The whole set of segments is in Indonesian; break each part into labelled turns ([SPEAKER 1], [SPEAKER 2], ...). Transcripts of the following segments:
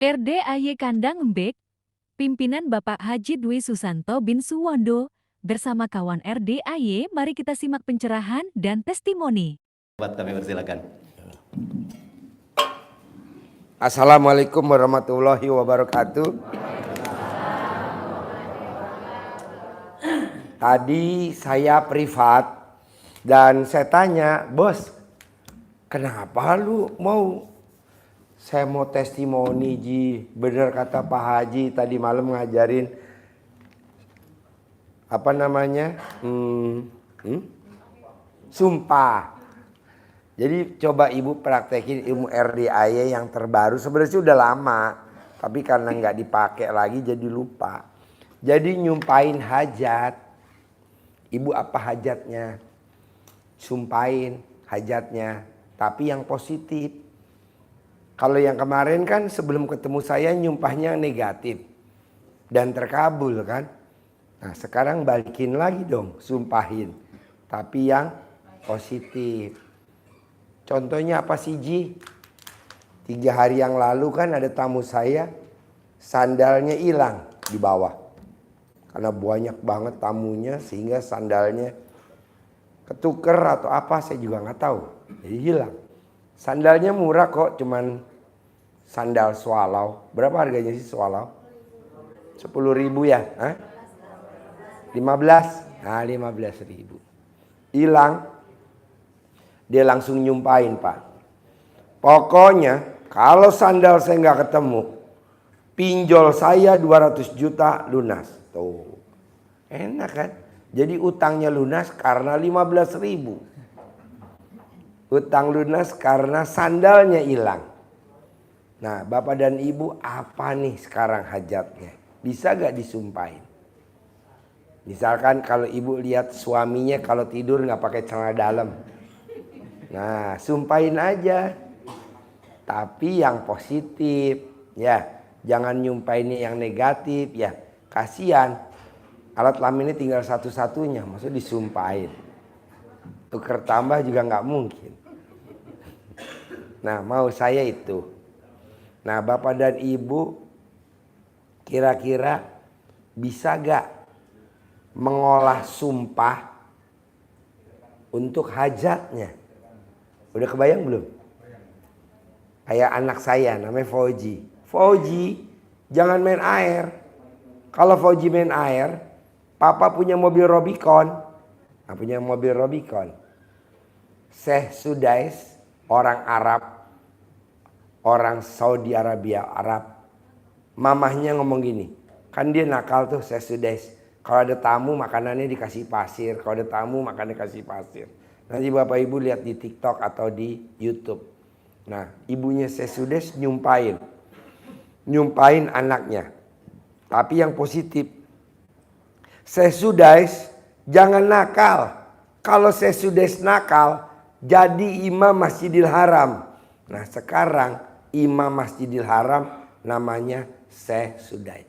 [SPEAKER 1] RDAY Kandang Embek, pimpinan Bapak Haji Dwi Susanto bin Suwondo, bersama kawan RDAY, mari kita simak pencerahan dan testimoni.
[SPEAKER 2] Buat kami persilakan.
[SPEAKER 3] Assalamualaikum warahmatullahi wabarakatuh. Tadi saya privat dan saya tanya, bos, kenapa lu mau? Saya mau testimoni, Ji. Bener kata Pak Haji tadi malam ngajarin apa namanya? Sumpah. Jadi coba ibu praktekin ilmu RDAY yang terbaru. Sebenarnya udah lama, tapi karena nggak dipakai lagi jadi lupa. Jadi nyumpain hajat. Ibu apa hajatnya? Sumpahin hajatnya, tapi yang positif. Kalau yang kemarin kan sebelum ketemu saya nyumpahnya negatif dan terkabul kan. Nah sekarang balikin lagi dong, sumpahin, tapi yang positif. Contohnya apa sih Ji? 3 hari yang lalu kan ada tamu saya, sandalnya hilang di bawah. Karena banyak banget tamunya sehingga sandalnya ketuker atau apa saya juga nggak tahu. Jadi hilang. Sandalnya murah kok, cuman sandal swallow. Berapa harganya sih swallow? 10.000 ya? Hah? 15? Nah 15.000. Hilang. Dia langsung nyumpain Pak. Pokoknya kalau sandal saya nggak ketemu, pinjol saya 200 juta lunas. Tuh. Enak kan? Jadi utangnya lunas karena 15.000. Utang lunas karena sandalnya hilang. Nah Bapak dan Ibu apa nih sekarang hajatnya? Bisa gak disumpahin? Misalkan kalau Ibu lihat suaminya kalau tidur gak pakai celana dalam. Nah sumpahin aja. Tapi yang positif ya. Jangan nyumpahinnya yang negatif ya. Kasihan. Alat kelaminnya tinggal satu-satunya. Maksudnya disumpahin. Tuker tambah juga gak mungkin. Nah mau saya itu. Nah Bapak dan Ibu kira-kira bisa gak mengolah sumpah untuk hajatnya? Udah kebayang belum? Kayak anak saya namanya Fauji. Fauji jangan main air. Kalau Fauji main air, Papa punya mobil Robicon. Nah, punya mobil Robicon. Syekh Sudais, orang Arab, orang Saudi Arabia, Arab. Mamahnya ngomong gini, kan dia nakal tuh Syekh Sudais. Kalau ada tamu makanannya dikasih pasir, kalau ada tamu makanannya dikasih pasir. Nanti Bapak Ibu lihat di TikTok atau di YouTube. Nah, ibunya Syekh Sudais nyumpain anaknya. Tapi yang positif, Syekh Sudais jangan nakal. Kalau Syekh Sudais nakal, jadi imam Masjidil Haram. Nah sekarang imam Masjidil Haram namanya Syekh Sudais.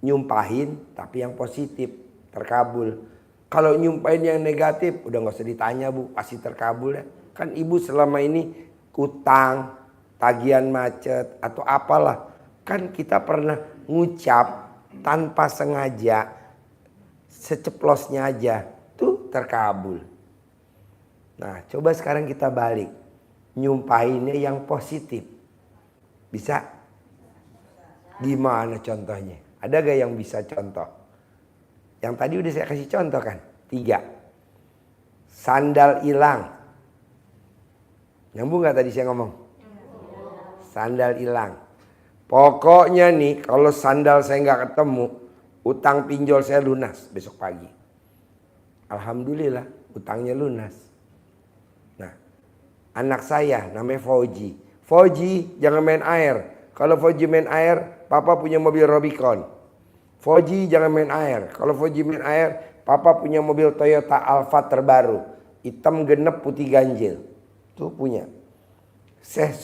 [SPEAKER 3] Nyumpahin tapi yang positif, terkabul. Kalau nyumpahin yang negatif, udah gak usah ditanya Bu, pasti terkabul ya. Kan Ibu selama ini utang, tagihan macet atau apalah. Kan kita pernah ngucap tanpa sengaja, seceplosnya aja, tuh terkabul. Nah coba sekarang kita balik. Nyumpahinnya yang positif. Bisa? Gimana contohnya? Ada gak yang bisa contoh? Yang tadi udah saya kasih contoh kan? 3. Sandal hilang. Nyambung gak tadi saya ngomong? Sandal hilang. Pokoknya nih kalau sandal saya gak ketemu, utang pinjol saya lunas besok pagi. Alhamdulillah utangnya lunas. Nah, anak saya namanya Fauji. Fauji jangan main air. Kalau Fauji main air, Papa punya mobil Robicon. Fauji jangan main air. Kalau Fauji main air, Papa punya mobil Toyota Alphard terbaru. Hitam genep putih ganjil. Tuh punya. Syekh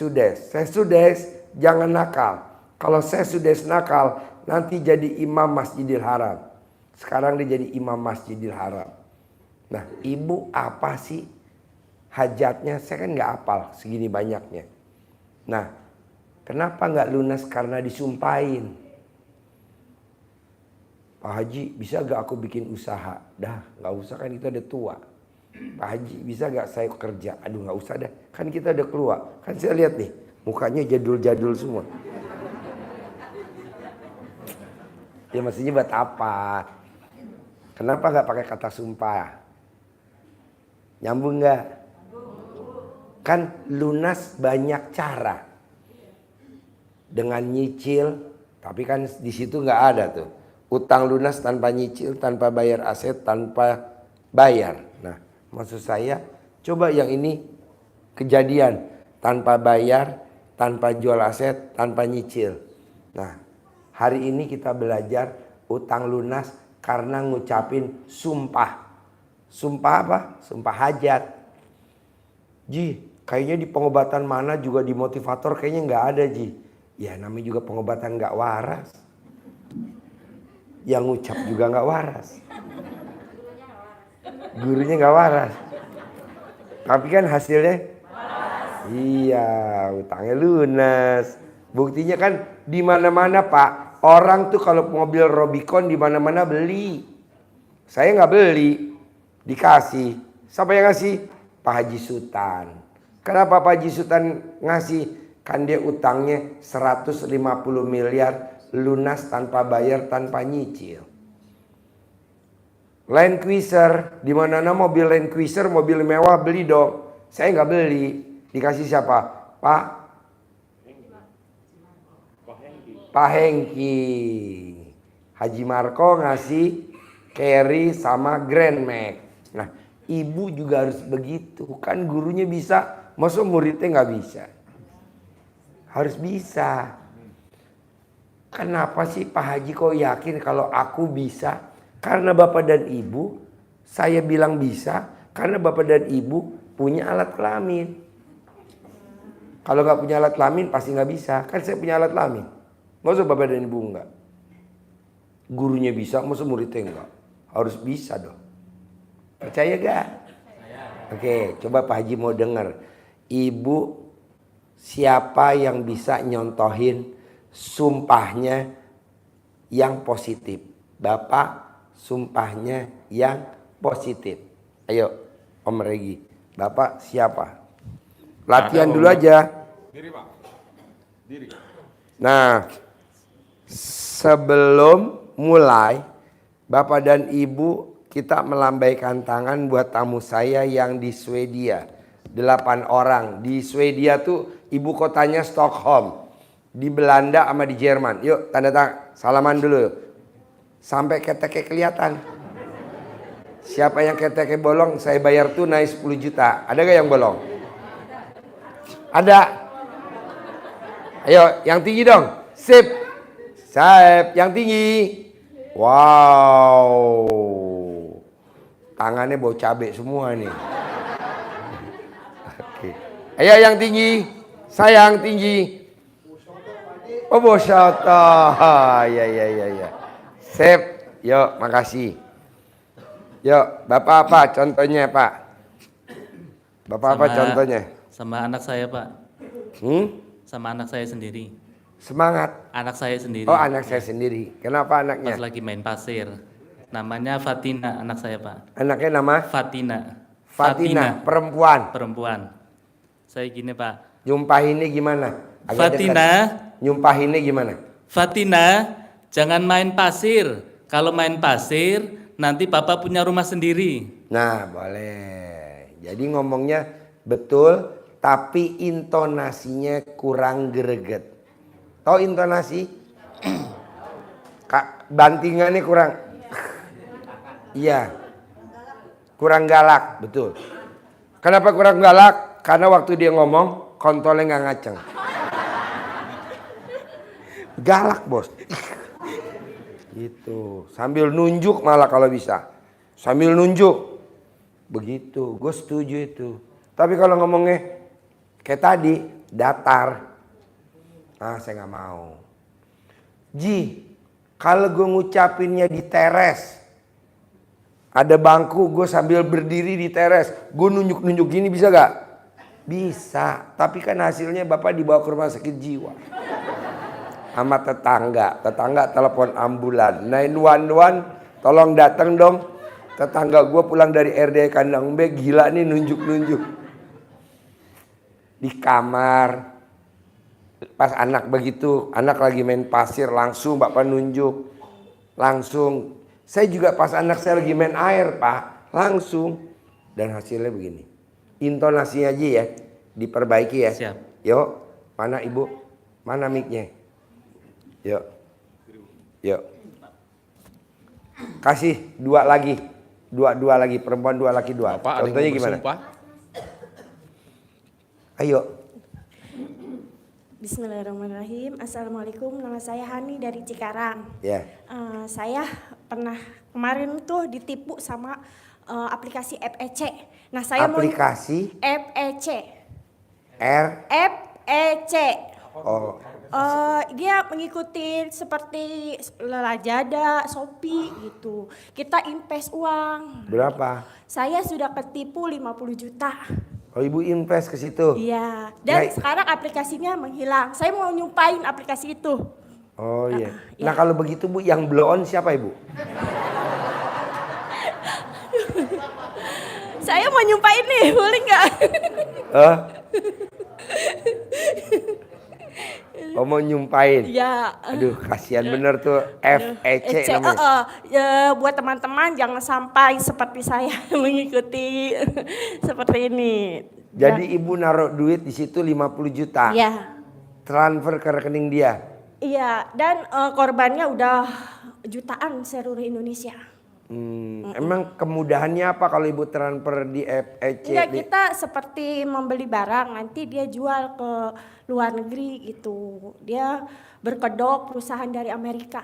[SPEAKER 3] Sudais jangan nakal. Kalau Syekh Sudais nakal, nanti jadi imam Masjidil Haram. Sekarang dia jadi imam Masjidil Haram. Nah, Ibu apa sih hajatnya? Saya kan nggak hafal segini banyaknya. Nah, Kenapa nggak lunas? Karena disumpahin. Pak Haji, bisa gak aku bikin usaha? Dah, nggak usah, kan kita udah tua. Pak Haji, bisa gak saya kerja? Aduh, nggak usah dah, kan kita udah keluar. Kan saya lihat nih, mukanya jadul-jadul semua. Ya maksudnya buat apa? Kenapa nggak pakai kata sumpah? Nyambung nggak? Kan lunas banyak cara. Dengan nyicil, tapi kan di situ nggak ada tuh. Utang lunas tanpa nyicil, tanpa bayar aset, tanpa bayar. Nah, maksud saya, coba yang ini kejadian tanpa bayar, tanpa jual aset, tanpa nyicil. Nah, hari ini kita belajar utang lunas karena ngucapin sumpah. Sumpah apa? Sumpah hajat. Ji, kayaknya di pengobatan mana juga di motivator kayaknya nggak ada, Ji. Ya namanya juga pengobatan nggak waras. Yang ngucap juga nggak waras. Gurunya nggak waras. Tapi kan hasilnya waras. Iya, utangnya lunas. Buktinya kan di mana-mana, Pak. Orang tuh kalau mobil Robicon di mana-mana beli. Saya nggak beli, dikasih. Siapa yang ngasih? Pak Haji Sultan. Kenapa Pak Haji Sultan ngasih? Kan dia utangnya 150 miliar lunas tanpa bayar, tanpa nyicil. Land Cruiser, di mana-mana mobil Land Cruiser, mobil mewah, beli dong. Saya nggak beli, dikasih siapa? Pak Hengki. Haji Marco ngasih Carry sama Grand Max. Nah, ibu juga harus begitu. Kan gurunya bisa, masa muridnya nggak bisa? Harus bisa. Kenapa sih Pak Haji kok yakin kalau aku bisa? Karena Bapak dan Ibu, saya bilang bisa karena Bapak dan Ibu punya alat kelamin. Kalau nggak punya alat kelamin pasti nggak bisa. Kan saya punya alat kelamin. Masa Bapak dan Ibu enggak? Gurunya bisa, masa muridnya enggak? Harus bisa dong. Percaya gak? Oke, coba Pak Haji mau dengar. Ibu, siapa yang bisa nyontohin sumpahnya yang positif? Bapak, sumpahnya yang positif. Ayo, Om Regi. Bapak siapa? Latihan dulu aja.
[SPEAKER 2] Diri, Pak. Diri.
[SPEAKER 3] Nah, sebelum mulai, Bapak dan Ibu, kita melambaikan tangan buat tamu saya yang di Swedia. 8 orang. Di Swedia tuh ibu kotanya Stockholm. Di Belanda sama di Jerman. Yuk, tanda tangan. Salaman dulu. Sampai keteknya kelihatan. Siapa yang keteknya bolong, saya bayar tunai 10 juta. Ada gak yang bolong? Ada. Ayo, yang tinggi dong. Sip. Sip, yang tinggi. Wow. Tangannya bau cabai semua nih. Oke. Ayo yang tinggi. Sayang tinggi. Oh, bosoto. Ya. Sip. Yuk, makasih. Yuk, Bapak apa contohnya, Pak? Bapak apa contohnya?
[SPEAKER 4] Sama anak saya, Pak. Sama anak saya sendiri.
[SPEAKER 3] Semangat.
[SPEAKER 4] Anak saya sendiri.
[SPEAKER 3] Oh, anak saya sendiri. Kenapa anaknya?
[SPEAKER 4] Pas lagi main pasir. Namanya Fatina, anak saya, Pak.
[SPEAKER 3] Anaknya nama?
[SPEAKER 4] Fatina.
[SPEAKER 3] Perempuan.
[SPEAKER 4] Perempuan. Saya gini, Pak.
[SPEAKER 3] Nyumpahinnya gimana?
[SPEAKER 4] Fatina.
[SPEAKER 3] Nyumpahinnya gimana?
[SPEAKER 4] Fatina, jangan main pasir. Kalau main pasir, nanti Bapak punya rumah sendiri.
[SPEAKER 3] Nah, boleh. Jadi ngomongnya betul, tapi intonasinya kurang greget. Tahu intonasi? Kak, bantingannya kurang. Iya. Kurang galak, betul. Kenapa kurang galak? Karena waktu dia ngomong, kontolnya nggak ngaceng. Galak, bos. Gitu. Sambil nunjuk malah kalau bisa. Sambil nunjuk. Begitu, gue setuju itu. Tapi kalau ngomongnya kayak tadi, datar. Ah, saya nggak mau. Ji, kalau gue ngucapinnya di teres, ada bangku, gue sambil berdiri di teres, gue nunjuk-nunjuk gini bisa gak? Bisa, tapi kan hasilnya Bapak dibawa ke rumah sakit jiwa. Sama tetangga telepon ambulan, 911, tolong datang dong. Tetangga gue pulang dari RD Kandang B, gila nih nunjuk-nunjuk. Di kamar, pas anak begitu, anak lagi main pasir, langsung Bapak nunjuk. Langsung, saya juga pas anak saya lagi main air Pak, langsung. Dan hasilnya begini. Intonasinya aja ya, diperbaiki ya.
[SPEAKER 4] Siap.
[SPEAKER 3] Yuk, mana ibu? Mana mic-nya? Yuk. Yuk. Kasih dua lagi. Dua lagi, perempuan dua, laki dua.
[SPEAKER 2] Bapak,
[SPEAKER 3] Contohnya gimana?
[SPEAKER 2] Bersumpah?
[SPEAKER 3] Ayo.
[SPEAKER 5] Bismillahirrahmanirrahim. Assalamualaikum, nama saya Hani dari Cikarang.
[SPEAKER 3] Ya.
[SPEAKER 5] Saya pernah kemarin tuh ditipu sama aplikasi FEC. Nah, saya
[SPEAKER 3] Aplikasi
[SPEAKER 5] mau FEC.
[SPEAKER 3] R.
[SPEAKER 5] FEC.
[SPEAKER 3] Oh.
[SPEAKER 5] Dia mengikuti seperti Lazada, Shopee gitu. Kita invest uang.
[SPEAKER 3] Berapa?
[SPEAKER 5] Saya sudah ketipu 50 juta.
[SPEAKER 3] Oh, ibu invest ke situ.
[SPEAKER 5] Iya, dan
[SPEAKER 3] Nah,
[SPEAKER 5] sekarang aplikasinya menghilang. Saya mau nyumpain aplikasi itu.
[SPEAKER 3] Oh iya.
[SPEAKER 5] Iya.
[SPEAKER 3] Nah kalau begitu Bu, yang blow on siapa ibu?
[SPEAKER 5] Saya mau nyumpain nih, boleh nggak?
[SPEAKER 3] Oh mau nyumpain?
[SPEAKER 5] Ya.
[SPEAKER 3] Aduh kasihan bener tuh FEC namanya.
[SPEAKER 5] Buat teman-teman jangan sampai seperti saya mengikuti seperti ini.
[SPEAKER 3] Jadi ibu naruh duit di situ 50 juta.
[SPEAKER 5] Ya.
[SPEAKER 3] Transfer ke rekening dia.
[SPEAKER 5] Iya, dan korbannya udah jutaan seluruh Indonesia.
[SPEAKER 3] Emang kemudahannya apa kalau ibu transfer di FEC?
[SPEAKER 5] Enggak, kita seperti membeli barang, nanti dia jual ke luar negeri gitu. Dia berkedok perusahaan dari Amerika.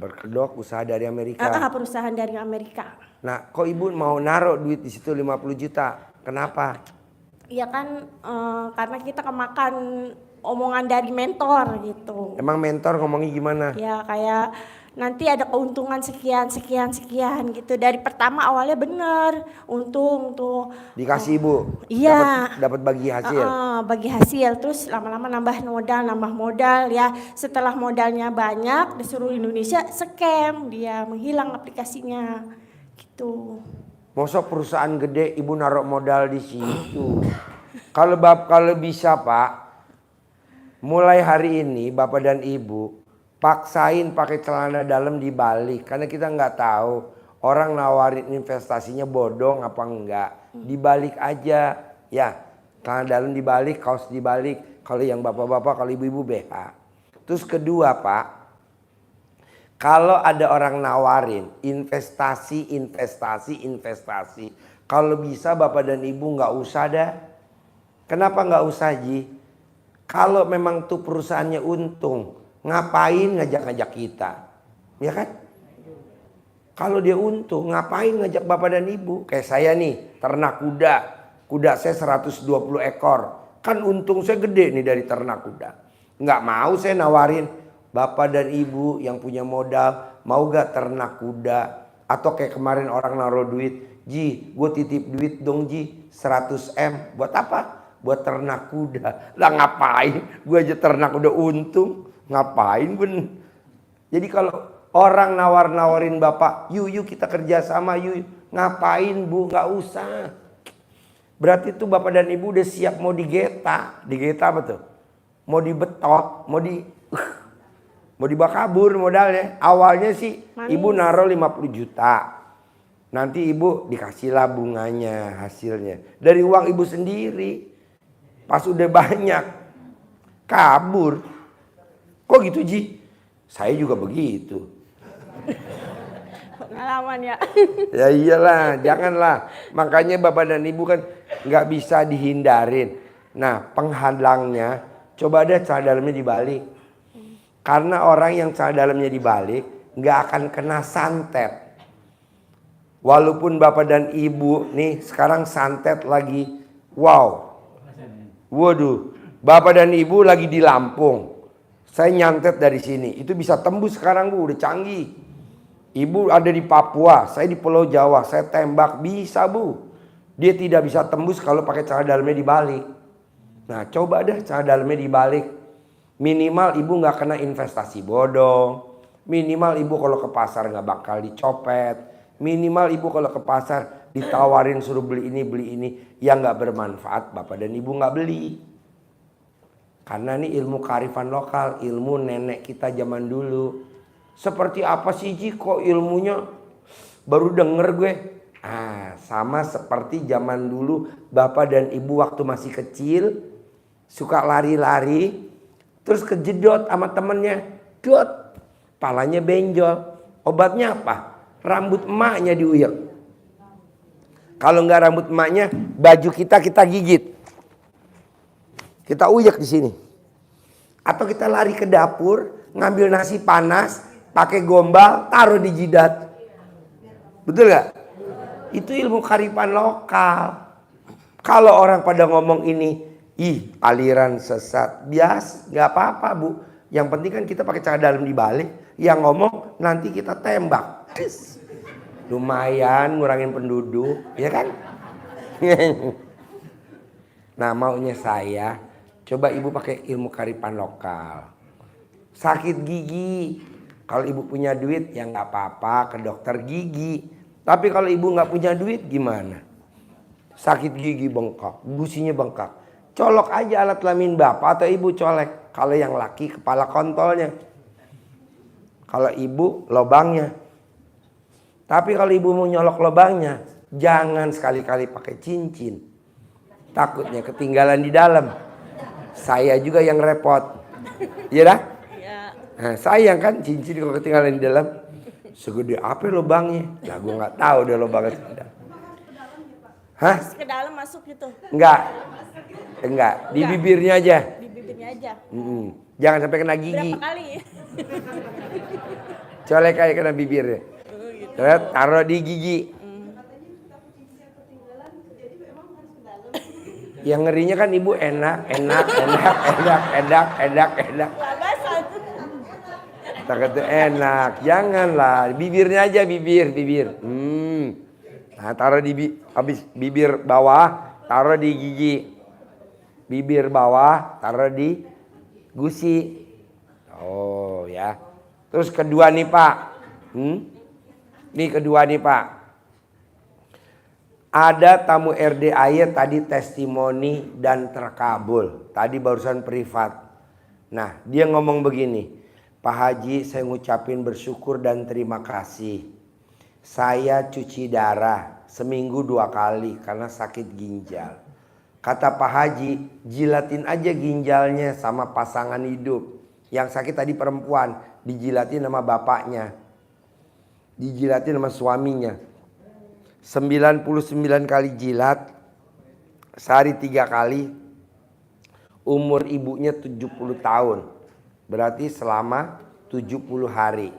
[SPEAKER 3] Berkedok usaha dari Amerika.
[SPEAKER 5] Perusahaan dari Amerika.
[SPEAKER 3] Nah kok ibu mau naruh duit di situ 50 juta? Kenapa?
[SPEAKER 5] Iya kan karena kita kemakan omongan dari mentor gitu.
[SPEAKER 3] Emang mentor ngomongnya gimana?
[SPEAKER 5] Ya kayak nanti ada keuntungan sekian gitu. Dari pertama awalnya bener, untung tuh.
[SPEAKER 3] Dikasih ibu?
[SPEAKER 5] Iya.
[SPEAKER 3] Dapat bagi hasil?
[SPEAKER 5] Bagi hasil, terus lama-lama nambah modal ya. Setelah modalnya banyak di seluruh Indonesia, scam, dia menghilang aplikasinya gitu.
[SPEAKER 3] Masa perusahaan gede ibu naruh modal di situ? Kalau bisa Pak, mulai hari ini Bapak dan Ibu paksain pakai celana dalam dibalik, karena kita nggak tahu orang nawarin investasinya bodong apa enggak. Dibalik aja ya, celana dalam dibalik, kaos dibalik. Kalau yang bapak-bapak, kalau ibu-ibu BH. Terus kedua Pak, kalau ada orang nawarin investasi, kalau bisa Bapak dan Ibu nggak usah dah. Kenapa nggak usah Ji? Kalau memang tuh perusahaannya untung, ngapain ngajak-ngajak kita? Ya kan? Kalau dia untung, ngapain ngajak Bapak dan Ibu? Kayak saya nih, ternak kuda. Kuda saya 120 ekor. Kan untung saya gede nih dari ternak kuda. Nggak mau saya nawarin, Bapak dan Ibu yang punya modal, mau gak ternak kuda? Atau kayak kemarin orang naruh duit, Ji, gue titip duit dong Ji, 100 M. Buat apa? Buat ternak kuda. Lah ngapain? Gue aja ternak kuda untung. Ngapain pun. Jadi kalau orang nawarin Bapak, yuk kita kerjasama yuk. Ngapain Bu? Gak usah. Berarti tuh Bapak dan Ibu udah siap mau digeta. Digeta apa tuh? Mau dibetot, mau dibawa kabur modalnya. Awalnya sih Ibu naruh 50 juta. Nanti Ibu dikasihlah bunganya, hasilnya. Dari uang Ibu sendiri. Pas udah banyak, kabur. Kok gitu Ji? Saya juga begitu.
[SPEAKER 5] Pengalaman ya.
[SPEAKER 3] Ya iyalah, janganlah. Makanya Bapak dan Ibu kan nggak bisa dihindarin. Nah penghalangnya, coba deh celana dalamnya dibalik. Karena orang yang celana dalamnya dibalik nggak akan kena santet. Walaupun Bapak dan Ibu nih sekarang santet lagi, wow. Waduh, Bapak dan Ibu lagi di Lampung. Saya nyantet dari sini, itu bisa tembus sekarang Bu, udah canggih. Ibu ada di Papua, saya di Pulau Jawa, saya tembak bisa Bu. Dia tidak bisa tembus kalau pakai cara dalamnya dibalik. Nah coba deh cara dalamnya dibalik. Minimal ibu nggak kena investasi bodong. Minimal ibu kalau ke pasar nggak bakal dicopet. Minimal ibu kalau ke pasar ditawarin suruh beli ini yang nggak bermanfaat, bapak dan ibu nggak beli. Karena ini ilmu kearifan lokal, ilmu nenek kita zaman dulu. Seperti apa sih Ji kok ilmunya baru denger gue? Sama seperti zaman dulu bapak dan ibu waktu masih kecil suka lari-lari terus kejedot sama temennya, dot, palanya benjol. Obatnya apa? Rambut emaknya diuyek. Kalau nggak rambut emaknya, baju kita gigit, kita uyek di sini. Atau kita lari ke dapur, ngambil nasi panas, pakai gombal, taruh di jidat. Betul nggak? Itu ilmu kearifan lokal. Kalau orang pada ngomong ini, aliran sesat, bias, nggak apa-apa bu. Yang penting kan kita pakai cara dalam dibalik. Yang ngomong nanti kita tembak. Lumayan ngurangin penduduk, ya kan? Nah maunya saya, coba ibu pakai ilmu kearifan lokal. Sakit gigi, kalau ibu punya duit ya nggak apa-apa ke dokter gigi. Tapi kalau ibu nggak punya duit gimana? Sakit gigi bengkak, gusinya bengkak. Colok aja alat kelamin bapak atau ibu colek. Kalau yang laki kepala kontolnya. Kalau ibu lobangnya. Tapi kalau ibu mau nyolok lobangnya, jangan sekali-kali pakai cincin. Takutnya ketinggalan di dalam. Saya juga yang repot. Iya dah? Iya. Nah, sayang kan cincin kalau ketinggalan di dalam. Segede apa lubangnya? Nah gue gak tahu deh lubangnya segede. Hah?
[SPEAKER 5] Ke dalam masuk gitu?
[SPEAKER 3] Enggak. Di bibirnya aja.
[SPEAKER 5] Di bibirnya aja?
[SPEAKER 3] Jangan sampai kena gigi.
[SPEAKER 5] Berapa kali?
[SPEAKER 3] Colek kayak kena bibirnya. Terus taruh di gigi. Yang ngerinya kan ibu enak. Takut enak, janganlah. Bibirnya aja bibir. Nah taruh di habis bibir bawah, taruh di gigi. Bibir bawah, taruh di gusi. Oh ya. Terus kedua nih Pak. Nih kedua nih Pak. Ada tamu RDAY tadi testimoni dan terkabul. Tadi barusan privat. Nah dia ngomong begini. Pak Haji, saya ngucapin bersyukur dan terima kasih. Saya cuci darah seminggu 2 kali karena sakit ginjal. Kata Pak Haji, jilatin aja ginjalnya sama pasangan hidup. Yang sakit tadi perempuan, dijilatin sama bapaknya. Dijilatin sama suaminya. 99 kali jilat, sehari 3 kali. Umur ibunya 70 tahun. Berarti selama 70 hari.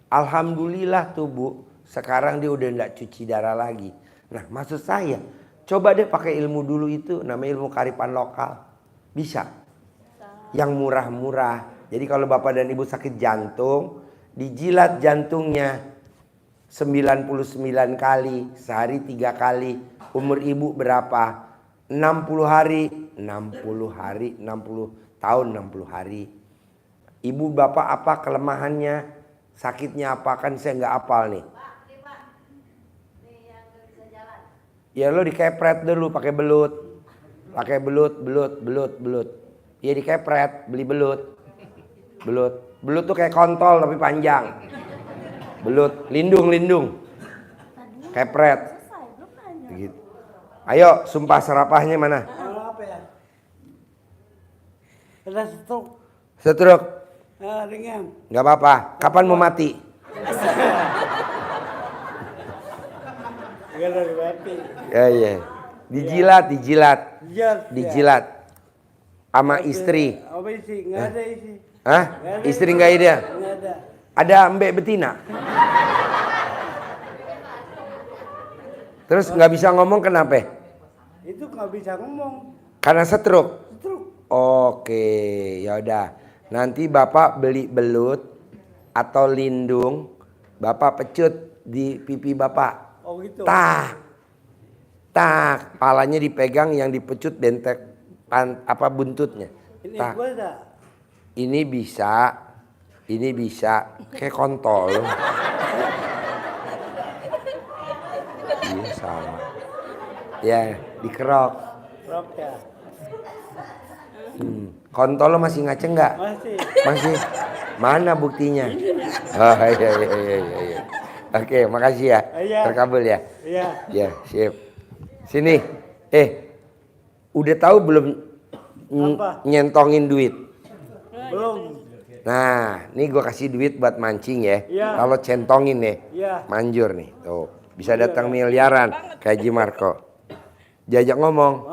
[SPEAKER 3] Alhamdulillah tuh bu, sekarang dia udah enggak cuci darah lagi. Nah maksud saya, coba deh pakai ilmu dulu itu, namanya ilmu kearifan lokal. Bisa. Yang murah-murah. Jadi kalau bapak dan ibu sakit jantung, dijilat jantungnya 99 kali, sehari 3 kali. Umur ibu berapa? 60 hari, 60 tahun 60 hari. Ibu bapak apa kelemahannya, sakitnya apa, kan saya nggak hafal nih. Ya lo dikepret dulu pakai belut, belut. Ya dikepret, beli belut. Belut tuh kayak kontol tapi panjang. Belut, lindung, kepret. Begitu. Ayo, sumpah serapahnya mana?
[SPEAKER 6] Apa ya? Ada
[SPEAKER 3] Stroke.
[SPEAKER 6] Ringan.
[SPEAKER 3] Nggak apa-apa. Kapan mau mati?
[SPEAKER 6] Enggak dari mati.
[SPEAKER 3] Iya. Dijilat. Sama istri.
[SPEAKER 6] Apa isi? Enggak ada isi.
[SPEAKER 3] Hah? Istri nggak ada?
[SPEAKER 6] Enggak ada.
[SPEAKER 3] Ada mbak betina. Terus nggak bisa ngomong kenapa?
[SPEAKER 6] Itu nggak bisa ngomong.
[SPEAKER 3] Karena stroke.
[SPEAKER 6] Stroke.
[SPEAKER 3] Oke, ya udah. Nanti bapak beli belut atau lindung, bapak pecut di pipi bapak.
[SPEAKER 6] Oh gitu.
[SPEAKER 3] Tak. Tak, palanya dipegang, yang dipecut bentek buntutnya.
[SPEAKER 6] Ini
[SPEAKER 3] Tak.
[SPEAKER 6] gua dah.
[SPEAKER 3] Ini bisa kayak kontol. Iya sama. Ya, dikerok.
[SPEAKER 6] Rok ya.
[SPEAKER 3] Kontol lo masih ngaceng nggak?
[SPEAKER 6] Masih.
[SPEAKER 3] Masih. Mana buktinya? Oh iya. Oke, makasih ya.
[SPEAKER 6] Iya.
[SPEAKER 3] Terkabul ya.
[SPEAKER 6] Iya.
[SPEAKER 3] Ya, sip. Sini. Udah tahu belum
[SPEAKER 6] Apa?
[SPEAKER 3] nyentongin duit?
[SPEAKER 6] Belum.
[SPEAKER 3] Nah, nih gue kasih duit buat mancing ya.
[SPEAKER 6] Iya.
[SPEAKER 3] Kalau centongin nih,
[SPEAKER 6] Iya.
[SPEAKER 3] manjur nih. Tuh, bisa datang miliaran kayak Haji Marco. Diajak ngomong,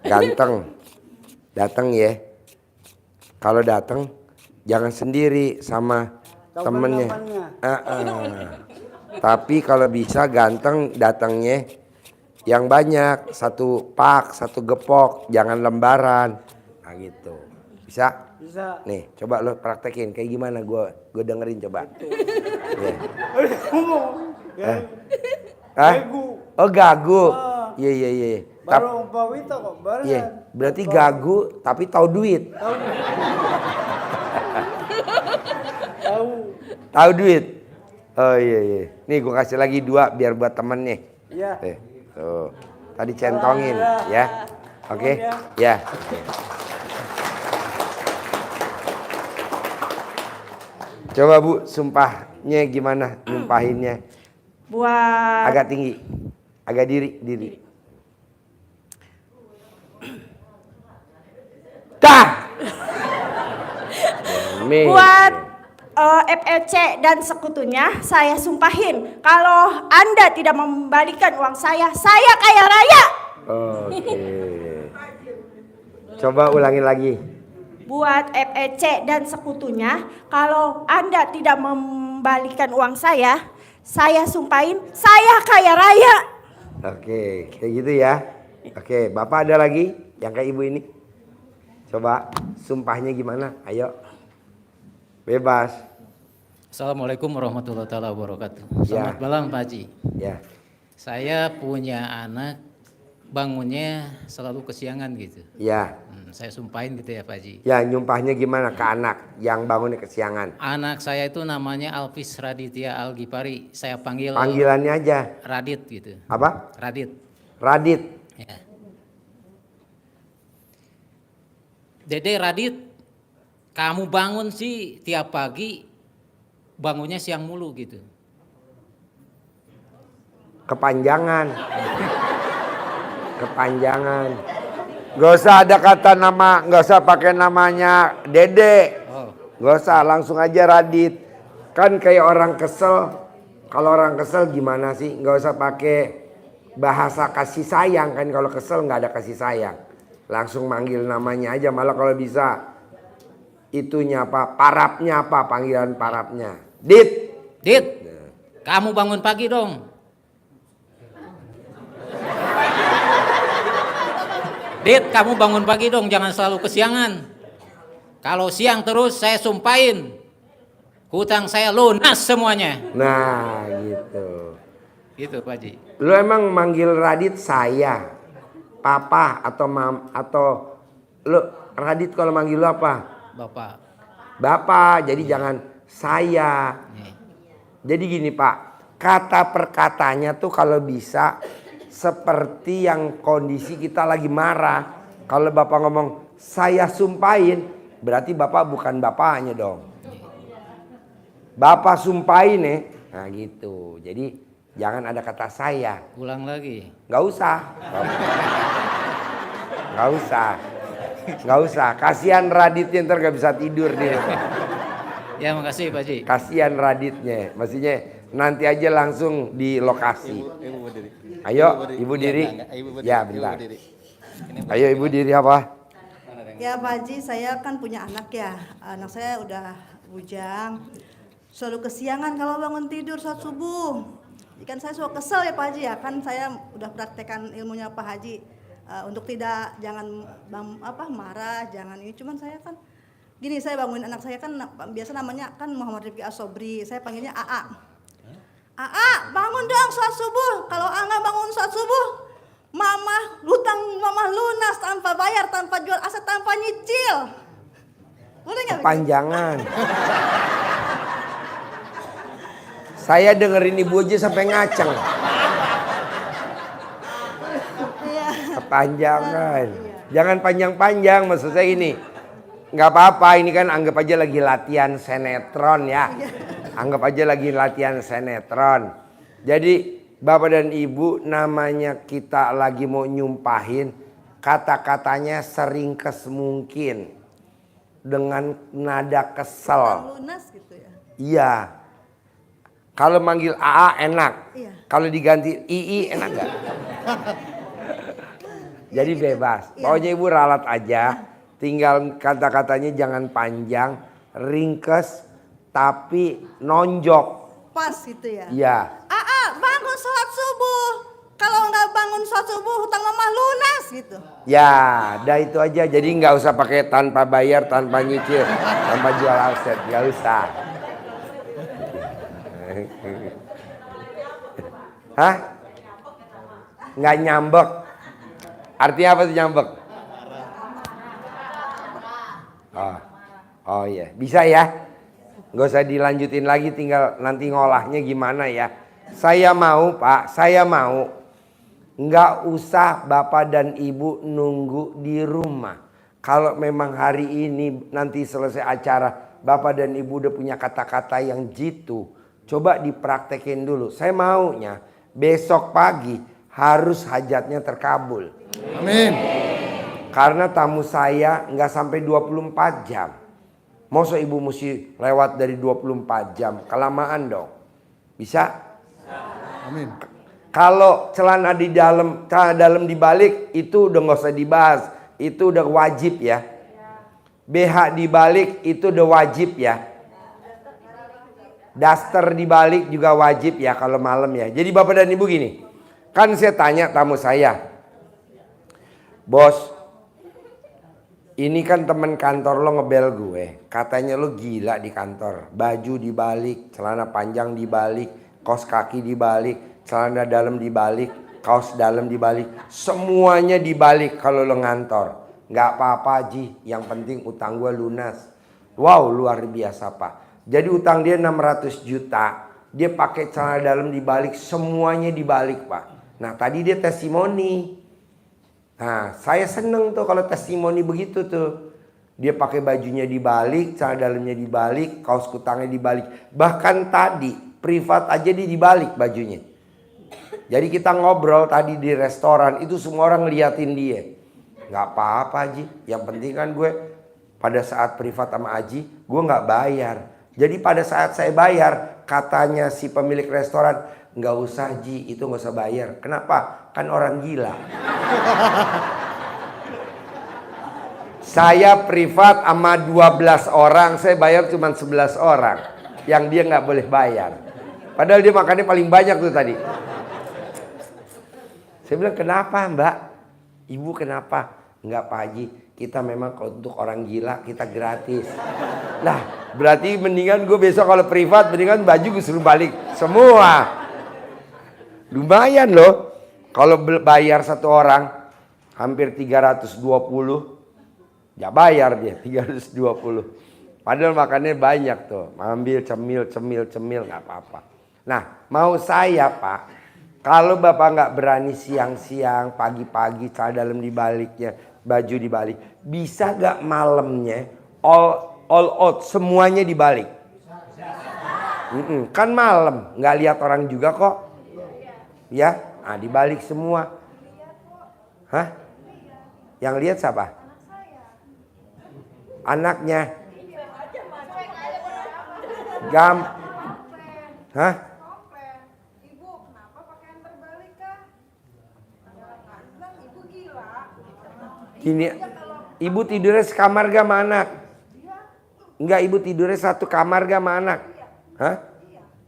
[SPEAKER 3] ganteng. Datang ya. Kalau datang jangan sendiri sama temennya. Tapi kalau bisa ganteng datangnya yang banyak, satu pak, satu gepok, jangan lembaran. Nah gitu. Bisa?
[SPEAKER 6] Bisa.
[SPEAKER 3] Nih, coba lo praktekin kayak gimana, gue dengerin coba. Iya.
[SPEAKER 6] Ngomong.
[SPEAKER 3] Hah?
[SPEAKER 6] Gagu.
[SPEAKER 3] Oh gagu. Iya.
[SPEAKER 6] Baru umpah itu kok. Baru.
[SPEAKER 3] Iya, berarti gagu tapi tahu duit.
[SPEAKER 6] Tahu.
[SPEAKER 3] Tahu duit. Oh iya. Nih gue kasih lagi 2 biar buat temen nih.
[SPEAKER 6] Iya.
[SPEAKER 3] Tuh. Tadi centongin ya. Oke. Ya. Coba Bu, sumpahnya gimana nyumpahinnya?
[SPEAKER 5] Buat
[SPEAKER 3] Agak tinggi. Agak diri. Dah.
[SPEAKER 5] buat FEC dan sekutunya, saya sumpahin kalau Anda tidak mengembalikan uang saya kaya raya.
[SPEAKER 3] Oke. Coba ulangin lagi.
[SPEAKER 5] Buat FEC dan sekutunya, kalau Anda tidak mengembalikan uang saya sumpahin saya kaya raya.
[SPEAKER 3] Oke, kayak gitu ya. Oke, Bapak ada lagi yang kayak Ibu ini? Coba sumpahnya gimana? Ayo. Bebas.
[SPEAKER 7] Assalamualaikum warahmatullahi wabarakatuh.
[SPEAKER 3] Ya.
[SPEAKER 7] Selamat malam Pak Haji.
[SPEAKER 3] Ya.
[SPEAKER 7] Saya punya anak bangunnya selalu kesiangan gitu.
[SPEAKER 3] Ya.
[SPEAKER 7] Saya sumpahin gitu ya Pak Haji.
[SPEAKER 3] Ya, nyumpahnya gimana ke anak yang bangunnya kesiangan?
[SPEAKER 7] Anak saya itu namanya Alvis Raditya Algipari. Saya panggil
[SPEAKER 3] Panggilannya aja.
[SPEAKER 7] Radit gitu.
[SPEAKER 3] Apa?
[SPEAKER 7] Radit.
[SPEAKER 3] Radit.
[SPEAKER 7] Ya. Dede Radit, kamu bangun sih tiap pagi bangunnya siang mulu gitu.
[SPEAKER 3] Kepanjangan. Gak usah ada kata nama, gak usah pakai namanya Dede. Gak usah, langsung aja Radit. Kan kayak orang kesel. Kalau orang kesel gimana sih? Gak usah pakai bahasa kasih sayang kan. Kalau kesel gak ada kasih sayang. Langsung manggil namanya aja. Malah kalau bisa itunya apa? Parapnya apa? Panggilan parapnya. Dit.
[SPEAKER 7] Kamu bangun pagi dong. Dit, kamu bangun pagi dong, jangan selalu kesiangan. Kalau siang terus saya sumpahin, hutang saya lunas semuanya.
[SPEAKER 3] Nah gitu.
[SPEAKER 7] Gitu Pak Haji.
[SPEAKER 3] Lu emang manggil Radit saya, papa atau atau lu Radit kalau manggil lu apa?
[SPEAKER 7] Bapak.
[SPEAKER 3] Bapak, jadi jangan saya. Jadi gini Pak, kata perkatanya tuh kalau bisa seperti yang kondisi kita lagi marah. Kalau Bapak ngomong saya sumpahin, berarti Bapak bukan bapaknya dong. Bapak sumpahin nih. Nah gitu. Jadi jangan ada kata saya.
[SPEAKER 7] Ulang lagi.
[SPEAKER 3] Gak usah. Gak usah. Kasihan Raditnya ntar gak bisa tidur dia.
[SPEAKER 7] Ya makasih Pak Haji.
[SPEAKER 3] Kasihan Raditnya. Maksudnya nanti aja langsung di lokasi.
[SPEAKER 2] Ibu berdiri.
[SPEAKER 3] Ayo Ibu diri. Ya bentar. Ayo Ibu diri apa?
[SPEAKER 8] Ya Pak Haji, saya kan punya anak ya. Anak saya udah bujang. Selalu kesiangan kalau bangun tidur saat subuh. Kan saya suka kesel ya Pak Haji ya. Kan saya udah praktekkan ilmunya Pak Haji. Untuk jangan marah, jangan ini. Cuman saya kan gini, saya bangunin anak saya kan biasa namanya kan Muhammad Rifki Asobri. Saya panggilnya AA. bangun dong sholat subuh. Kalau nggak bangun sholat subuh, hutang mama lunas tanpa bayar, tanpa jual aset, tanpa nyicil. Boleh nggak?
[SPEAKER 3] Kepanjangan. Saya dengerin ibu aja sampai ngaceng.
[SPEAKER 8] Iya.
[SPEAKER 3] Kepanjangan. Jangan panjang-panjang, maksud saya ini. Nggak apa-apa, ini kan anggap aja lagi latihan sinetron ya. Anggap aja lagi latihan sinetron. Jadi Bapak dan Ibu, namanya kita lagi mau nyumpahin, kata-katanya seringkes mungkin. Dengan nada kesel.
[SPEAKER 8] Lunas gitu ya.
[SPEAKER 3] Iya. Kalau manggil AA enak.
[SPEAKER 8] Iya.
[SPEAKER 3] Kalau diganti II enak nggak? Jadi bebas.
[SPEAKER 8] Iya.
[SPEAKER 3] Pokoknya Ibu ralat aja. Tinggal kata-katanya jangan panjang, ringkes, tapi nonjok.
[SPEAKER 8] Pas gitu ya.
[SPEAKER 3] Iya.
[SPEAKER 8] Bangun sholat subuh. Kalau nggak bangun sholat subuh, hutang mama lunas gitu.
[SPEAKER 3] Ya, dah itu aja. Jadi nggak usah pakai tanpa bayar, tanpa nyicil, tanpa jual aset, nggak usah. Hah? Nggak nyambek. Artinya apa tuh nyambek? Oh iya, bisa ya. Nggak usah dilanjutin lagi, tinggal nanti ngolahnya gimana ya. Saya mau Pak, saya mau. Nggak usah Bapak dan Ibu nunggu di rumah. Kalau memang hari ini nanti selesai acara, Bapak dan Ibu udah punya kata-kata yang jitu, coba dipraktekin dulu. Saya maunya besok pagi harus hajatnya terkabul.
[SPEAKER 2] Amin.
[SPEAKER 3] Karena tamu saya nggak sampai 24 jam. Masa Ibu mesti lewat dari 24 jam? Kelamaan dong. Bisa?
[SPEAKER 2] Amin.
[SPEAKER 3] Kalau celana di dalam, celana dalam dibalik itu udah nggak usah dibahas. Itu udah wajib ya. BH dibalik itu udah wajib ya. Daster dibalik juga wajib ya kalau malam ya. Jadi Bapak dan Ibu gini. Kan saya tanya tamu saya. Bos, ini kan temen kantor lo ngebel gue. Katanya lo gila di kantor. Baju dibalik, celana panjang dibalik, kaos kaki dibalik, celana dalam dibalik, kaos dalam dibalik. Semuanya dibalik kalau lo ngantor. Nggak apa-apa Ji, yang penting utang gue lunas. Wow, luar biasa Pak. Jadi utang dia 600 juta. Dia pakai celana dalam dibalik, semuanya dibalik Pak. Nah tadi dia testimoni. Nah, saya seneng tuh kalau testimoni begitu tuh. Dia pakai bajunya dibalik, celana dalamnya dibalik, kaos kutangnya dibalik. Bahkan tadi privat aja dia dibalik bajunya. Jadi kita ngobrol tadi di restoran, itu semua orang ngeliatin dia. Gak apa-apa Haji, yang penting kan gue pada saat privat sama Haji, gue gak bayar. Jadi pada saat saya bayar, katanya si pemilik restoran, nggak usah Ji, itu nggak usah bayar. Kenapa? Kan orang gila. Saya privat sama 12 orang, saya bayar cuma 11 orang. Yang dia nggak boleh bayar. Padahal dia makannya paling banyak tuh tadi. Saya bilang, kenapa Mbak? Ibu kenapa? Enggak Pak Haji, kita memang untuk orang gila kita gratis. Lah berarti mendingan gue besok kalau privat, mendingan baju gue suruh balik semua. Lumayan loh. Kalau bayar satu orang hampir 320, ya bayar dia 320. Padahal makannya banyak tuh. Ambil cemil nggak apa-apa. Nah mau saya Pak, kalau Bapak nggak berani siang-siang, pagi-pagi, celana dalam dibaliknya, baju dibalik, bisa nggak malamnya all out semuanya dibalik? Kan malam, nggak lihat orang juga kok. Ya, nah dibalik semua. Hah? Yang lihat siapa? Anaknya. Hah? Gini, ibu tidurnya sekamar gak sama anak? Enggak, ibu tidurnya satu kamar gak sama anak? Hah?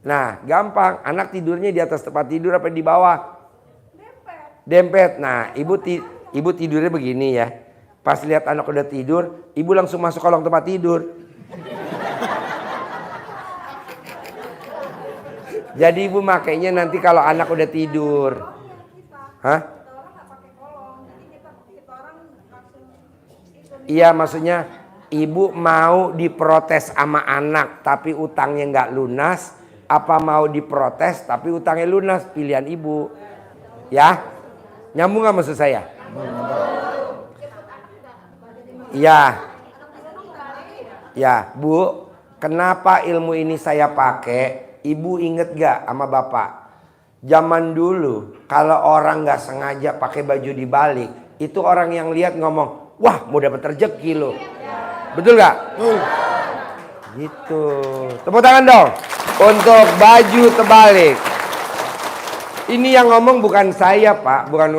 [SPEAKER 3] Nah, gampang. Anak tidurnya di atas tempat tidur apa di bawah? Dempet. Nah, ibu tidurnya begini ya. Pas lihat anak udah tidur, ibu langsung masuk kolong tempat tidur. Jadi ibu makainya nanti kalau anak udah tidur. Hah? Iya, maksudnya ibu mau diprotes sama anak tapi utangnya nggak lunas, apa mau diprotes tapi utangnya lunas? Pilihan ibu. Ya, nyambung nggak maksud saya? Iya. Ya, Bu, kenapa ilmu ini saya pakai? Ibu inget gak sama bapak? Zaman dulu kalau orang nggak sengaja pakai baju dibalik, itu orang yang lihat ngomong, wah mau dapat rezeki lo. Betul gak? Gitu. Tepuk tangan dong untuk baju terbalik. Ini yang ngomong bukan saya, Pak. Bukan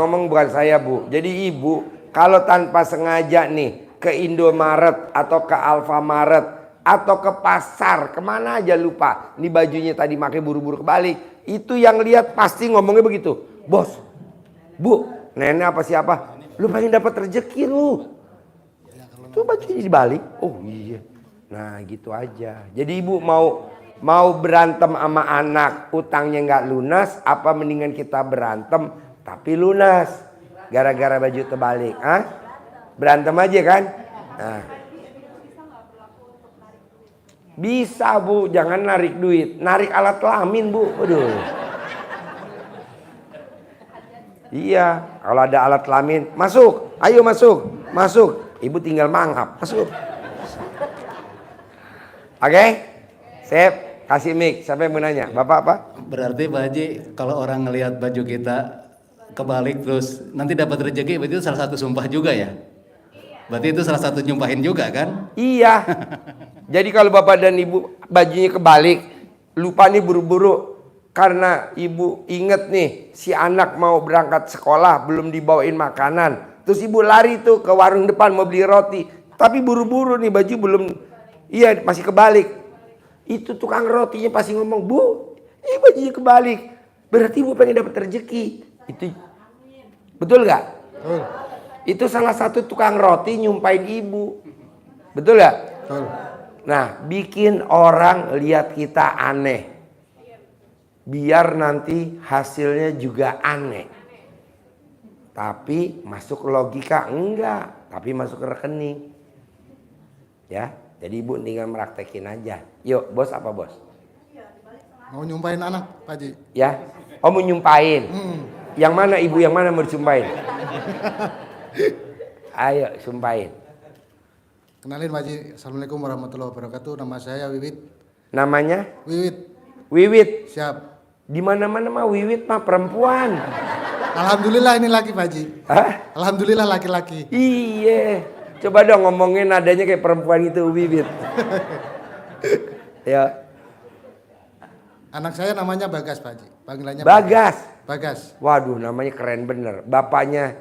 [SPEAKER 3] saya, Bu. Jadi ibu kalau tanpa sengaja nih ke Indomaret atau ke Alfamaret atau ke pasar, kemana aja lupa, ini bajunya tadi pakai buru-buru kebalik, itu yang lihat pasti ngomongnya begitu, bos, bu, nenek apa siapa, lu pengen dapat rezeki lu, itu bajunya dibalik. Oh iya, nah gitu aja. Jadi ibu mau berantem sama anak utangnya nggak lunas, apa mendingan kita berantem tapi lunas gara-gara baju terbalik? Berantem aja kan? Nah. Bisa Bu, jangan narik duit, narik alat kelamin Bu. Aduh. Iya, kalau ada alat kelamin, masuk, ayo masuk. Ibu tinggal mangap, masuk. Oke, sip, kasih mic. Siapa yang mau nanya? Bapak apa?
[SPEAKER 4] Berarti Pak Haji, kalau orang ngelihat baju kita kebalik terus nanti dapat rezeki, berarti itu salah satu sumpah juga ya? Berarti itu salah satu nyumpahin juga kan?
[SPEAKER 3] Iya. Jadi kalau bapak dan ibu bajunya kebalik, lupa nih buru-buru karena ibu inget nih si anak mau berangkat sekolah belum dibawain makanan, terus ibu lari tuh ke warung depan mau beli roti, tapi buru-buru nih baju belum, iya masih kebalik. Itu tukang rotinya pasti ngomong, Bu, ini bajunya kebalik, berarti ibu pengen dapat rezeki. Itu betul nggak? Itu salah satu tukang roti nyumpain ibu, betul nggak? Nah, bikin orang lihat kita aneh, biar nanti hasilnya juga aneh. Tapi masuk logika enggak, tapi masuk ke rekening. Ya, jadi ibu tinggal meraktekin aja. Yuk, bos apa bos?
[SPEAKER 9] Mau nyumpahin anak, Pak Haji.
[SPEAKER 3] Ya, oh mau nyumpahin. Yang mana ibu, yang mana mau disumpahin? Ayo, sumpahin.
[SPEAKER 9] Kenalin Pak Haji, Assalamualaikum warahmatullahi wabarakatuh. Nama saya Wiwit.
[SPEAKER 3] Namanya?
[SPEAKER 9] Wiwit.
[SPEAKER 3] Wiwit.
[SPEAKER 9] Siap.
[SPEAKER 3] Di mana-mana mah Wiwit mah perempuan.
[SPEAKER 9] Alhamdulillah ini laki Pak Haji.
[SPEAKER 3] Hah?
[SPEAKER 9] Alhamdulillah laki-laki.
[SPEAKER 3] Iya. Coba dong ngomongin nadanya kayak perempuan itu, Wiwit. Ya.
[SPEAKER 9] Anak saya namanya Bagas Pak Haji. Panggilannya
[SPEAKER 3] Bagas.
[SPEAKER 9] Bagas.
[SPEAKER 3] Waduh, namanya keren bener. Bapaknya.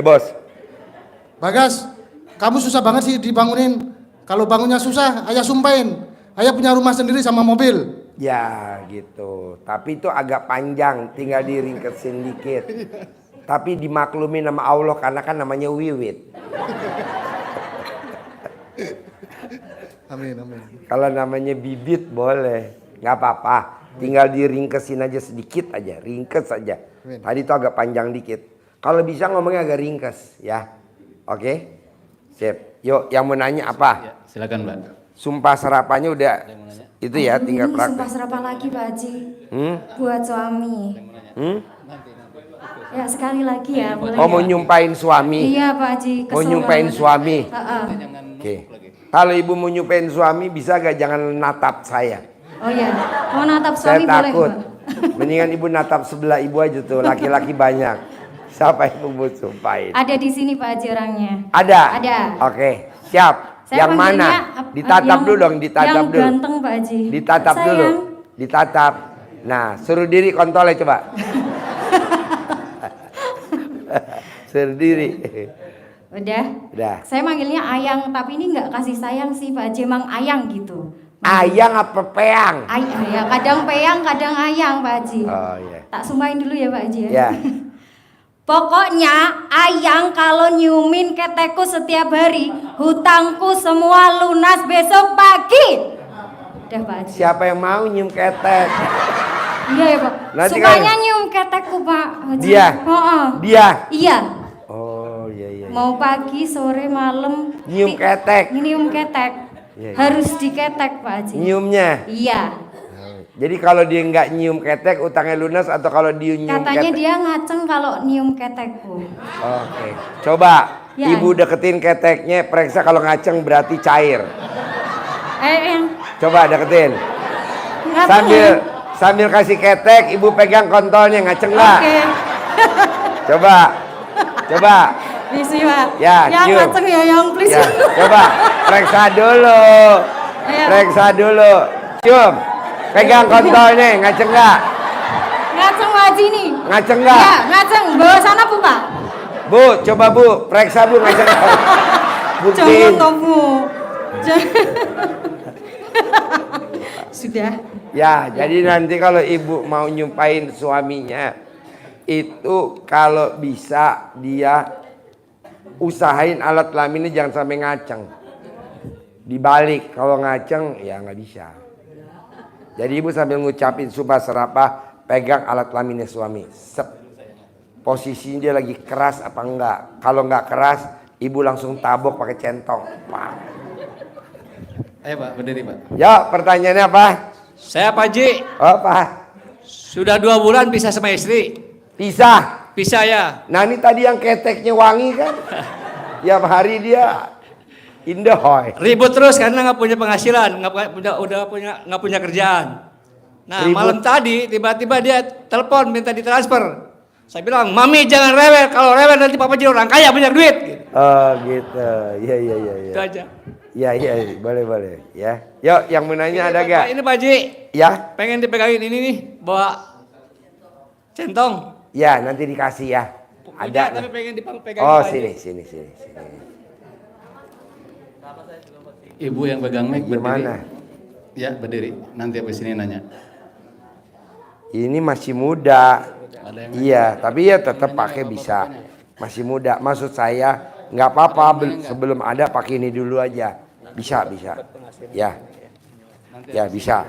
[SPEAKER 3] Bos.
[SPEAKER 9] Bagas, kamu susah banget sih dibangunin. Kalau bangunnya susah, ayah sumpahin. Ayah punya rumah sendiri sama mobil.
[SPEAKER 3] Ya gitu. Tapi itu agak panjang, tinggal diringkesin dikit. Tapi dimaklumin sama Allah karena kan namanya Wiwit.
[SPEAKER 9] Amin, amin.
[SPEAKER 3] Kalau namanya Bibit boleh, nggak apa-apa. Tinggal diringkesin aja sedikit aja, ringkes aja.
[SPEAKER 9] Amin.
[SPEAKER 3] Tadi itu agak panjang dikit. Kalau bisa ngomongnya agak ringkes, ya. Oke, sip. Yuk, yang mau nanya apa?
[SPEAKER 4] Ya, silakan Mbak.
[SPEAKER 3] Sumpah serapannya udah itu ya, tinggal
[SPEAKER 10] Ini
[SPEAKER 3] praktek.
[SPEAKER 10] sumpah serapan lagi Pak Haji. Buat suami. Ya sekali lagi ya, boleh
[SPEAKER 3] Oh, mau
[SPEAKER 10] ya?
[SPEAKER 3] nyumpahin suami?
[SPEAKER 10] Iya Pak Haji.
[SPEAKER 3] Mau
[SPEAKER 10] kesel
[SPEAKER 3] nyumpahin
[SPEAKER 10] banget.
[SPEAKER 3] suami?
[SPEAKER 10] Heeh.
[SPEAKER 3] Oke. Kalau ibu mau nyumpahin suami, bisa gak jangan natap saya?
[SPEAKER 10] Oh ya, mau natap
[SPEAKER 3] Saya
[SPEAKER 10] suami boleh
[SPEAKER 3] takut.
[SPEAKER 10] Pak?
[SPEAKER 3] Mendingan ibu natap sebelah ibu aja tuh, laki-laki banyak. Siapa yang mau sumpahin?
[SPEAKER 10] Ada di sini Pak Haji orangnya.
[SPEAKER 3] Ada?
[SPEAKER 10] Ada.
[SPEAKER 3] Oke, siap.
[SPEAKER 10] Saya
[SPEAKER 3] Yang
[SPEAKER 10] panggilnya
[SPEAKER 3] mana? Ditatap dulu dong, ditatap
[SPEAKER 10] yang
[SPEAKER 3] dulu.
[SPEAKER 10] ganteng Pak Haji.
[SPEAKER 3] Ditatap
[SPEAKER 10] Sayang.
[SPEAKER 3] dulu. Ditatap. Nah, suruh diri kontolnya coba. Suruh diri.
[SPEAKER 10] Udah.
[SPEAKER 3] Udah.
[SPEAKER 10] Saya manggilnya Ayang, tapi ini nggak kasih sayang sih Pak Haji, emang Ayang gitu.
[SPEAKER 3] Ayang apa peang?
[SPEAKER 10] Ya, kadang peyang, kadang ayang Pak Haji.
[SPEAKER 3] Oh iya.
[SPEAKER 10] Tak sumpahin dulu ya Pak Haji ya.
[SPEAKER 3] Ya.
[SPEAKER 10] Pokoknya Ayang kalau nyumin ketekku setiap hari, hutangku semua lunas besok pagi. Udah Pak Haji.
[SPEAKER 3] Siapa yang mau nyium ketek?
[SPEAKER 10] Iya ya Pak.
[SPEAKER 3] Nanti
[SPEAKER 10] Sukanya nyium ketekku Pak Haji.
[SPEAKER 3] Dia?
[SPEAKER 10] Heeh.
[SPEAKER 3] Dia?
[SPEAKER 10] Iya.
[SPEAKER 3] Oh iya iya.
[SPEAKER 10] Mau pagi, sore, malam.
[SPEAKER 3] Nyium ketek.
[SPEAKER 10] Nyium ketek.
[SPEAKER 3] Iya, iya.
[SPEAKER 10] Harus diketek Pak Haji.
[SPEAKER 3] Nyiumnya?
[SPEAKER 10] Iya.
[SPEAKER 3] Jadi kalau dia nggak nyium ketek utangnya lunas atau kalau dia nyium
[SPEAKER 10] Katanya
[SPEAKER 3] ketek?
[SPEAKER 10] dia ngaceng kalau nyium ketekku.
[SPEAKER 3] Oke. Coba
[SPEAKER 10] Ya.
[SPEAKER 3] ibu deketin keteknya, periksa kalau ngaceng berarti cair.
[SPEAKER 10] Yang
[SPEAKER 3] Coba deketin.
[SPEAKER 10] ngaceng.
[SPEAKER 3] Sambil kasih ketek, ibu pegang kontolnya, ngaceng nggak?
[SPEAKER 10] Oke.
[SPEAKER 3] Coba.
[SPEAKER 10] Misi Pak.
[SPEAKER 3] Ya,
[SPEAKER 10] yang
[SPEAKER 3] cium.
[SPEAKER 10] ngaceng ya yang please.
[SPEAKER 3] Ya, coba periksa dulu.
[SPEAKER 10] Ayo.
[SPEAKER 3] Periksa dulu. Cium. Pegang kontolnya, ngaceng nggak?
[SPEAKER 10] Ngaceng Pak Haji nih.
[SPEAKER 3] Ngaceng nggak?
[SPEAKER 10] Ya, ngaceng. Bawa sana Bu Pak.
[SPEAKER 3] Bu, coba Bu, periksa Bu ngaceng nggak? Buktiin.
[SPEAKER 10] Jangan toh Bu. Sudah.
[SPEAKER 3] Ya, jadi nanti kalau ibu mau nyumpain suaminya, itu kalau bisa dia usahain alat kelaminnya jangan sampai ngaceng. Dibalik, kalau ngaceng ya nggak bisa. Jadi ibu sambil ngucapin sumpah serapah, pegang alat kelaminnya suami. Sep. Posisinya dia lagi keras apa enggak? Kalau enggak keras, ibu langsung tabok pakai centong. Wah.
[SPEAKER 4] Ayo Pak, berdiri Pak.
[SPEAKER 3] Ya, pertanyaannya apa?
[SPEAKER 7] Saya Pak Haji,
[SPEAKER 3] Oh, Pak.
[SPEAKER 7] sudah 2 bulan pisah sama istri.
[SPEAKER 3] Pisah.
[SPEAKER 7] Pisah ya.
[SPEAKER 3] Nah, ini tadi yang keteknya wangi kan? Tiap hari dia indahoy.
[SPEAKER 7] Ribut terus karena nggak punya penghasilan, nggak punya kerjaan. Nah,
[SPEAKER 3] Ribut.
[SPEAKER 7] malam tadi tiba-tiba dia telepon minta ditransfer. Saya bilang, "Mami jangan rewel. Kalau rewel nanti papa jadi orang kaya punya duit." Gitu.
[SPEAKER 3] Oh, gitu. Iya, iya, iya.
[SPEAKER 7] Itu aja.
[SPEAKER 3] Iya, iya, boleh, boleh. Ya. Yuk, yang mau nanya ada gak?
[SPEAKER 7] Ini Pak Haji,
[SPEAKER 3] Ya.
[SPEAKER 7] pengen dipegangin ini nih, bawa centong.
[SPEAKER 3] Ya, nanti dikasih ya.
[SPEAKER 7] Punya,
[SPEAKER 3] Ada.
[SPEAKER 7] tapi pengen dipegang.
[SPEAKER 3] Oh,
[SPEAKER 7] Pak Haji.
[SPEAKER 3] sini.
[SPEAKER 4] Ibu yang pegang mic berdiri.
[SPEAKER 3] Gimana?
[SPEAKER 4] Ya, berdiri. Nanti habis ini nanya.
[SPEAKER 3] Ini masih muda.
[SPEAKER 4] Ada yang
[SPEAKER 3] Iya, tapi ya tetap pakai bisa. Masih muda. Maksud saya nggak apa-apa sebelum ada pakai ini dulu aja. Bisa. Ya. Ya, bisa.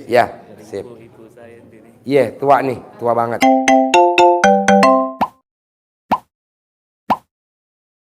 [SPEAKER 3] Ya, sip. Iya, tua nih, tua banget.